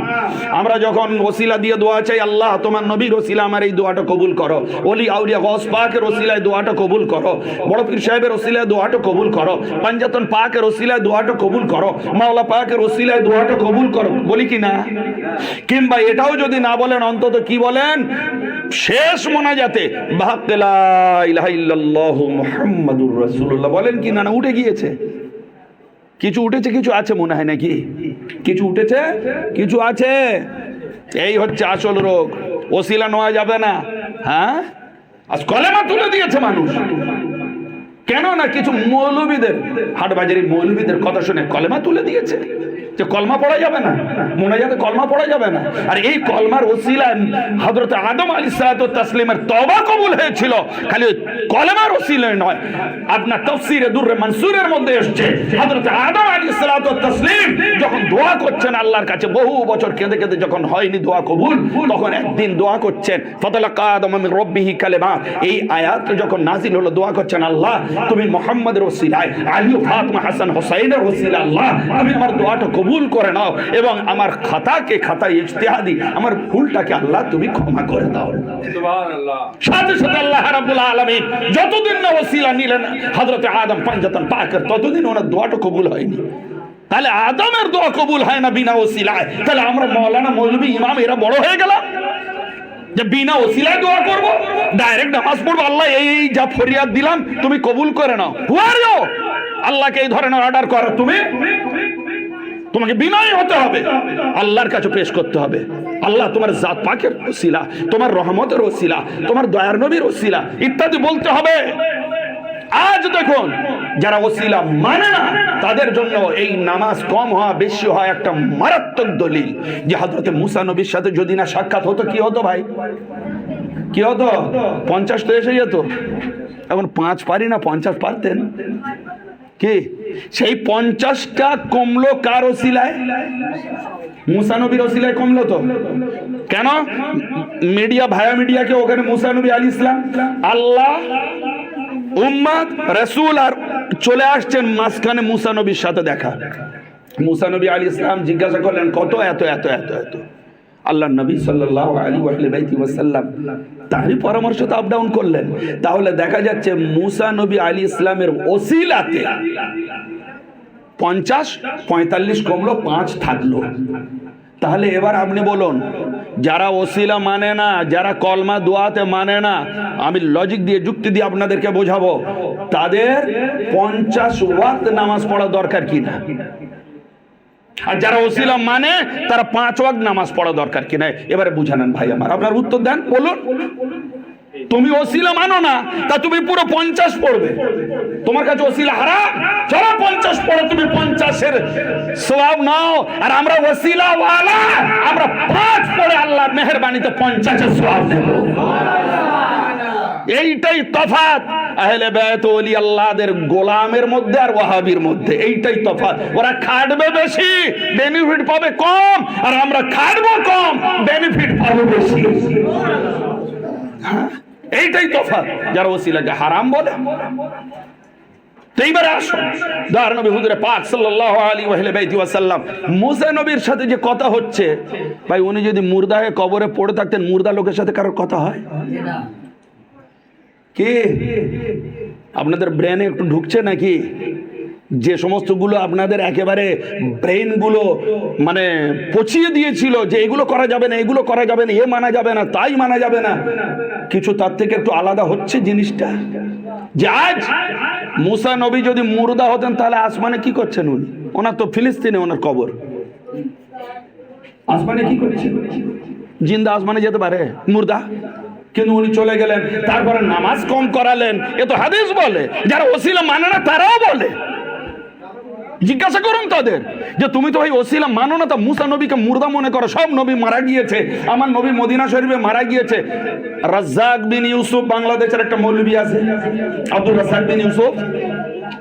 আমরা যখন ওসিলা দিয়ে দোয়া চাই, আল্লাহ তোমার নবীর ওসিলা আমার এই দোয়াটা কবুল করো, ওলি আউলিয়া গৌস পাকের ওসিলায় দোয়াটা কবুল করো, বড় পীর সাহেবের ওসিলায় দোয়াটা কবুল করো, পাঞ্জাতন পাকের ওসিলায় দোয়াটা কবুল করো, মাওলা পাকের ওসিলায় দোয়াটা কবুল করো, বলি কি না? কিংবা এটাও যদি না বলেন, অন্তত কি বলেন? শেষ মোনাজাতে লা ইলাহা ইল্লাল্লাহু মুহাম্মাদুর রাসূলুল্লাহ বলেন কি না? না উঠে গিয়েছে, কিছু উঠেছে, কিছু আছে মনে হয় নাকি? কিছু উঠেছে, কিছু আছে। এই হচ্ছে আসল রোগ, ওসিলা নেওয়া যাবে না। হ্যাঁ, আজ কলেমা তুলে দিয়েছে মানুষ। কেন না কিছু মৌলবীদের, হাটবাজারি মৌলবীদের কথা শুনে কলেমা তুলে দিয়েছে যে কলমা পড়া যাবে না, মোনাজাতে কলমা পড়া যাবে না। আর এই কলমার ওসিলায় হযরত আদম আলাইহিসসালাতু তাসলিমের তওবা কবুল হয়েছিল, খালি কলমার ওসিলায় নয়। আপনার তাফসীরে দুররে মানসুরের মধ্যে এসেছে হযরত আদম আলাইহিসসালাতু তাসলিম যখন দোয়া করছেন আল্লাহর কাছে, বহু বছর কেঁদে কেঁদে যখন হয়নি দোয়া কবুল, তখন একদিন দোয়া করছেন ফাতালাকা আদম মিন রাব্বিহি কালিমাত। এই আয়াত যখন নাযিল হলো, দোয়া করছেন আল্লাহ তুমি মুহাম্মদের ওসিলায়, আলী ও ফাতিমা হাসান হোসেনের ওসিলায় আল্লাহ তুমি আমার দোয়াটা কবুল করে নাও, এবং আমার খাতায় ইজতিহাদি আমার ভুলটাকে আল্লাহ তুমি ক্ষমা করে দাও। সুবহানাল্লাহ। সাথে সাথে আল্লাহ রাব্বুল আলামিন যতদিন না ওসিলা নিলেন হযরত আদম পাঞ্জাতন পাকের, ততদিন ওনার দোয়াটা কবুল হয়নি। তাহলে আদমের দোয়া কবুল হয় না বিনা ওসিলায়, তাহলে আমরা মাওলানা মৌলভী ইমাম এরা বড় হয়ে গেলাম যে বিনা ওসিলায় দোয়া করব, ডাইরেক্ট নামাজ পড়বো, আল্লাহ এই যা ফরিয়াদ দিলাম তুমি কবুল করে নাও। হুয়ারিও আল্লাহকে এই ধরনের অর্ডার করো, তোমাকে বিনয়ী হতে হবে, আল্লাহর কাছে পেশ করতে হবে। আল্লাহ তোমার জাত পাকের ওসিলা, তোমার রহমতের ওসিলা, তোমার দয়ার নবীর ওসিলা ইত্যাদি বলতে হবে। আজ দেখুন যারা ওসিলা মানে না, তাদের জন্য এই নামাজ কম হওয়া বেশি হওয়া একটা মারাত্মক দলিল। যে হযরতে মুসা নবীর সাথে যদি না সাক্ষাৎ হতো, কি হতো ভাই? কি হতো? 50 তো এসে যেত। এখন 5 পারি না, 50 পারতেন কি? সেই 50টা কমলো কার ওসিলায়? মুসা নবীর ওসিলায় কমলো তো। কেন? মিডিয়া, ভায়া মিডিয়াকে ওখানে মুসা নবী আলাইহিস সালাম, আল্লাহ, উম্মত, রাসূল আর চলে আসছেন মাঝখানে মুসা নবীর সাথে দেখা। মুসা নবী আলাইহিস সালাম জিজ্ঞাসা করলেন কত? এত এত এত এত। আল্লাহ নবী সাল্লাল্লাহু আলাইহি ওয়াসাল্লাম তারই পরামর্শ তো আপ ডাউন করলেন। তাহলে দেখা যাচ্ছে মুসা নবী আলাইহিস সালামের ওসিলাতে 50, 45 কমলো, 5 থাকলো। তাহলে এবার আপনি বলুন, যারা ওসিলা মানে না, যারা কলমা দোয়াতে মানে না, আমি লজিক দিয়ে, যুক্তি দিয়ে আপনাদেরকে বোঝাবো, তাদের 50 ওয়াক্ত নামাজ পড়া দরকার কিনা? আর যারা ওসিলা মানে তারা 5 ওয়াক্ত নামাজ পড়া দরকার কিনা? এবারে বুঝানেন ভাই আমার, আপনার উত্তর দেন, বলুন। তুমি ওসিলা মানো না, তা তুমি পুরো 50 পড়বে, তোমার কাছে ওসিলা হারাম। চলো 50 পড়ো, তুমি 50-এর সওয়াব নাও। আর আমরা ওসিলা ওয়ালা, আমরা 5 পড়ে আল্লাহর মেহেরবানিতে 50-এর সওয়াব নেব। এইটাই তফাৎ আহলে বায়ত ওলি আল্লাহদের গোলামের মধ্যে আর ওয়াহাবির মধ্যে, এইটাই তফাৎ। ওরা খাটবে বেশি, বেনিফিট পাবে কম, আর আমরা খাটবো কম, বেনিফিট পাবো বেশি। এইটাই তফাৎ। যারা ওসিলাকে হারাম বলে। এইবারে আসুন, দয়ার নবী হুজুরে পাক সাল্লাল্লাহু আলাইহি ওয়াসাল্লাম মুসা নবীর সাথে যে কথা হচ্ছে, ভাই উনি যদি মুর্দা হয়ে কবরে পড়ে থাকতেন, মুর্দা লোকের সাথে কারোর কথা হয় কি? আপনাদের ব্রেনে একটু ঢুকছে নাকি? যে সমস্তগুলো আপনাদের একেবারে ব্রেনগুলো মানে পচিয়ে দিয়েছিল যে এগুলো করা যাবে না, এগুলো করা যাবে না, এ মানা যাবে না, তাই মানা যাবে না, কিছু তার থেকে একটু আলাদা হচ্ছে জিনিসটা। যে আজ মুসা নবী যদি মুর্দা হতেন, তাহলে আসমানে কি করছেন উনি? ওনার তো ফিলিস্তিনে ওনার কবর, আসমানে কি করছেন? জিন্দা আসমানে যেতে পারে মুর্দা? কিন্তু উনি চলে গেলেন, তারপরে নামাজ কম করালেন। এ তো হাদিস বলে, যারা ওসিলা মানে না তারাও বলে। জিজ্ঞাসা করুন তাদের যে তুমি তো ভাই ওসিলা মানো না, তা মুসা নবীকে মুর্দা মনে করো। সব নবী মারা গিয়েছে, আমার নবী মদিনা শরীফে মারা গিয়েছে। রাজ্জাক বিন ইউসুফ, বাংলাদেশের একটা মৌলবী আছে আব্দুর রাজ্জাক বিন ইউসুফ,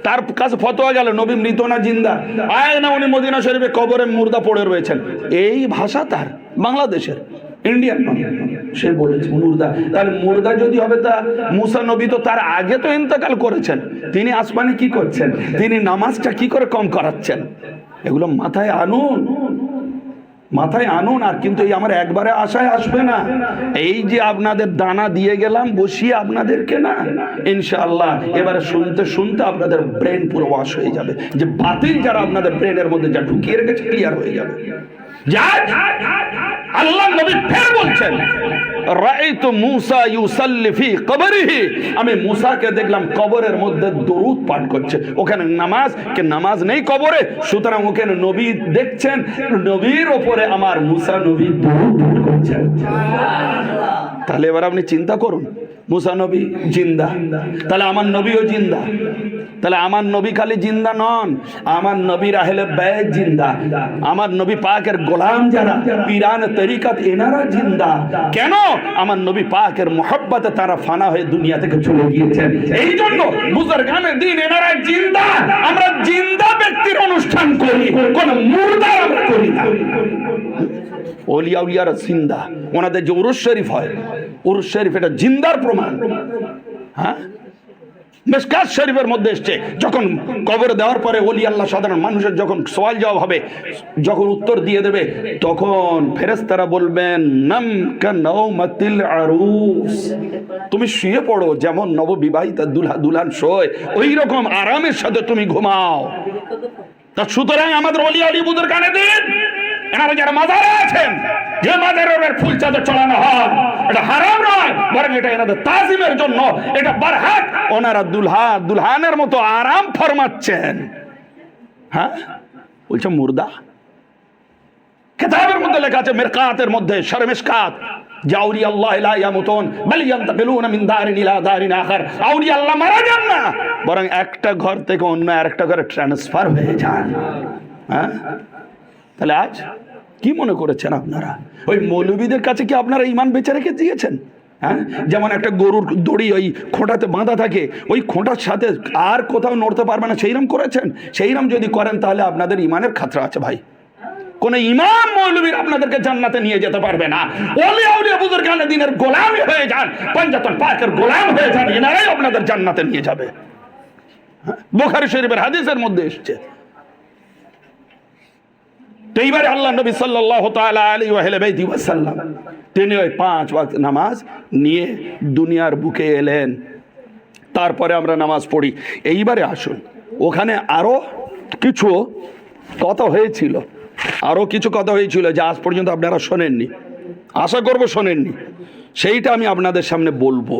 তার কাছে ফতোয়া গেল নবী মৃত না জিন্দা, আয় না উনি মদিনা শরীফে কবরে মুর্দা পড়ে রয়েছেন। এই ভাষা তার, বাংলাদেশের। ইন্ডিয়ান নয়। সে বলেছে মুর্দা। তাহলে মুর্দা যদি হবে তা মুসা নবী তো তার আগে তো ইন্তেকাল করেছেন, তিনি আসমানে কি করছেন, তিনি নামাজটা কি করে কম করাচ্ছেন? এগুলো মাথায় আনুন, মাথায় আনুন। আর কিন্তু এই আমার একবারে আশায় আসবে না। এই যে আপনাদের দানা দিয়ে গেলাম বসিয়ে আপনাদেরকে, না ইনশাআল্লাহ এবারে শুনতে শুনতে আপনাদের ব্রেন পুরো ওয়াশ হয়ে যাবে, যে বাতিল যারা আপনাদের ব্রেনের মধ্যে যা ঢুকিয়ে রেখেছে ক্লিয়ার হয়ে যাবে। আল্লাহ নবী ফের বলছেন, রাআইতু মূসা ইউসাল্লি ফি কবরিহি, আমি মূসাকে দেখলাম কবরের মধ্যে দরুদ পাঠ করছে। ওখানে নামাজ নেই কবরে, সুতরাং ওখানে নবী দেখছেন, নবীর ওপরে আমার মূসা নবী দরুদ পাঠ করছেন। তাহলে এবার আপনি চিন্তা করুন, মূসা নবী জিন্দা, তাহলে আমার নবীও জিন্দা। তাহলে আমার নবী খালি জিন্দা নন, আমার নবীর আহলে বাইত জিন্দা, আমার নবী পাকের গোলাম যারা পীরান তরিকত এনারা জিন্দা। কেন? আমার নবী পাকের মোহব্বতে তারা ফানা হয়ে দুনিয়া থেকে চলে গিয়েছেন। এই জন্য বুজুর্গানে দ্বীন এনারা জিন্দা। আমরা জিন্দা ব্যক্তির অনুষ্ঠান করি, কোন মুর্দা আমরা করি না। ওলিয়া উলিয়ারা জিন্দা, ওনাদের যে উরুস শরীফ হয়, উরুস শরীফ এটা জিন্দার প্রমাণ। হ্যাঁ, মিশকাত শরীফের মধ্যে এসছে, যখন কবর দেওয়ার পরে ওলি আল্লাহ সাধারণ মানুষের যখন সওয়াল জবাব হবে, যখন উত্তর দিয়ে দেবে, তখন ফেরেশতারা বলবেন নাম কানাউমাতিল আরুস, তুমি শুয়ে পড়ো যেমন নববিবাহিতা দুলহা দুলহান শোয়, ওই রকম আরামের সাথে তুমি ঘুমাও। তা সুতরাং আমাদের ওলি আলী বুজুর্গানে দিন, এনারা যারা মাজারে আছেন, যে মাজারের ফুল চাদর চড়ানো হয়, এটা হারাম নয়, বরং এটা এনাদের তাজিমের জন্য, এটা বারহাক। ওনারা দুলহানের মতো আরাম ফরমাচ্ছেন। হ্যাঁ, বলছে মুর্দা। কিতাবের মধ্যে লেখা আছে, মিরকাতের মধ্যে শরমিশকাত, যে আউলিয়া আল্লাহ লা ইয়ামুতুন বাল ইয়ান্তাকিলুনা মিন দারিন ইলা দারিন আখার, আউলিয়া আল্লাহ মারা যান না, বরং একটা ঘর থেকে অন্য আরেকটা ঘরে ট্রান্সফার হয়ে যান। হ্যাঁ, তাহলে আজ কি মনে করেছেন আপনারা? ওই মৌলবীদের কাছে কি আপনারা ঈমান বেচে রেখে দিয়েছেন? হ্যাঁ, যেমন একটা গরুর দড়ি ওই খোঁটাতে বাঁধা থাকে, ওই খোঁটার সাথে আর কোথাও নড়তে পারবে না, সেইরকম করেছেন। সেইরকম যদি করেন তাহলে আপনাদের ঈমানের খাতরা আছে ভাই। কোন ইমাম মৌলবীর আপনাদেরকে জান্নাতে নিয়ে যেতে পারবে না। ওলিয়া উলিয়া বুজুর্গানে দ্বীনের গোলামি হয়ে যান, পঞ্জাতন পাকের গোলাম হয়ে যান, এনারাই আপনাদের জান্নাতে নিয়ে যাবে। বুখারী শরীফের হাদিসের মধ্যে এসেছে। তো এইবারে আল্লাহ নবী সাল্লাল্লাহু তাআলা আলাইহি ওয়া সাল্লাম তিনি ওই 5 ওয়াক্ত নামাজ নিয়ে দুনিয়ার বুকে এলেন। তারপরে আমরা নামাজ পড়ি। এইবারে আসুন, ওখানে আরো কিছু কথা হয়েছিল, যে আজ পর্যন্ত আপনারা শোনেননি, আশা করব শোনেননি, সেইটা আমি আপনাদের সামনে বলবো।